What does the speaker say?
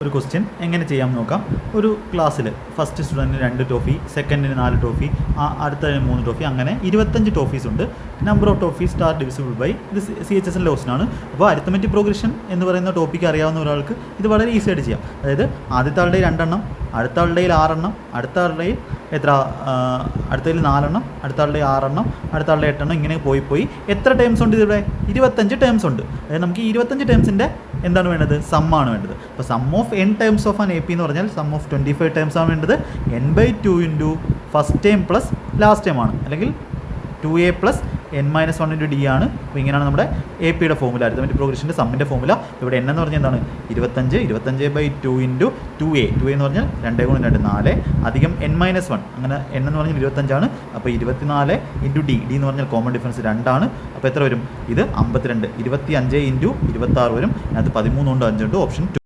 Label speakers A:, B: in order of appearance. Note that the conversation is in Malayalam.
A: ഒരു ക്വസ്റ്റ്യൻ എങ്ങനെ ചെയ്യാമെന്ന് നോക്കാം. ഒരു ക്ലാസ്സിൽ ഫസ്റ്റ് സ്റ്റുഡൻറ്റിന് 2 ടോഫി, സെക്കൻഡിന് 4 ടോഫി, അടുത്ത 3 ടോഫി, അങ്ങനെ 25 ടോഫീസ് ഉണ്ട്. Number of toffees are divisible by ഇത് CHSL ക്വസ്റ്റ്യൻ. അപ്പോൾ അരിത്തമെറ്റിക് പ്രോഗ്രഷൻ എന്ന് പറയുന്ന ടോപ്പിക്ക് അറിയാവുന്ന ഒരാൾക്ക് ഇത് വളരെ ഈസി ആയിട്ട് ചെയ്യാം. അതായത് ആദ്യത്തെ ആളുടെ 2 എണ്ണം, അടുത്ത ആളുടെ 6 എണ്ണം, അടുത്ത ആളുടെ അടുത്തതിൽ 4 എണ്ണം, അടുത്ത ആളുടെ 6 എണ്ണം, അടുത്ത ആളുടെ 8 എണ്ണം, ഇങ്ങനെ പോയി എത്ര ടേംസ് ഉണ്ട് ഇതിവിടെ? 25 ടേംസ് ഉണ്ട്. അതായത് നമുക്ക് ഈ 25 ടേംസിൻ്റെ എന്താണ് വേണ്ടത്? സമ്മാണ് വേണ്ടത്. അപ്പോൾ sum of n terms of an AP എന്ന് പറഞ്ഞാൽ സം ഓഫ് 25 ടേംസ് ആണ് വേണ്ടത്. n/2 into first term plus last term ആണ്, അല്ലെങ്കിൽ 2a plus n-1 into d ആണ്. അപ്പോൾ ഇങ്ങനെയാണ് നമ്മുടെ APയുടെ ഫോമുല, അരിത്തമെറ്റിക് പ്രോഗ്രഷൻ്റെ സമ്മിൻ്റെ ഫോമുല. ഇവിടെ n എന്ന് പറഞ്ഞാൽ എന്താണ്? 25/2 ഇൻറ്റു 2a എന്ന് പറഞ്ഞാൽ 2 × 2 4 അധികം n-1, അങ്ങനെ n എന്ന് പറഞ്ഞാൽ 25 ആണ്. അപ്പോൾ 24 ഇൻറ്റു d എന്ന് പറഞ്ഞാൽ കോമൺ ഡിഫറൻസ് 2 ആണ്. അപ്പോൾ എത്ര വരും? ഇത് 52. 25 ഇൻറ്റു 26 വരും. അതിനകത്ത് 13 കൊണ്ട് 5 ഉണ്ട്. ഓപ്ഷൻ 2.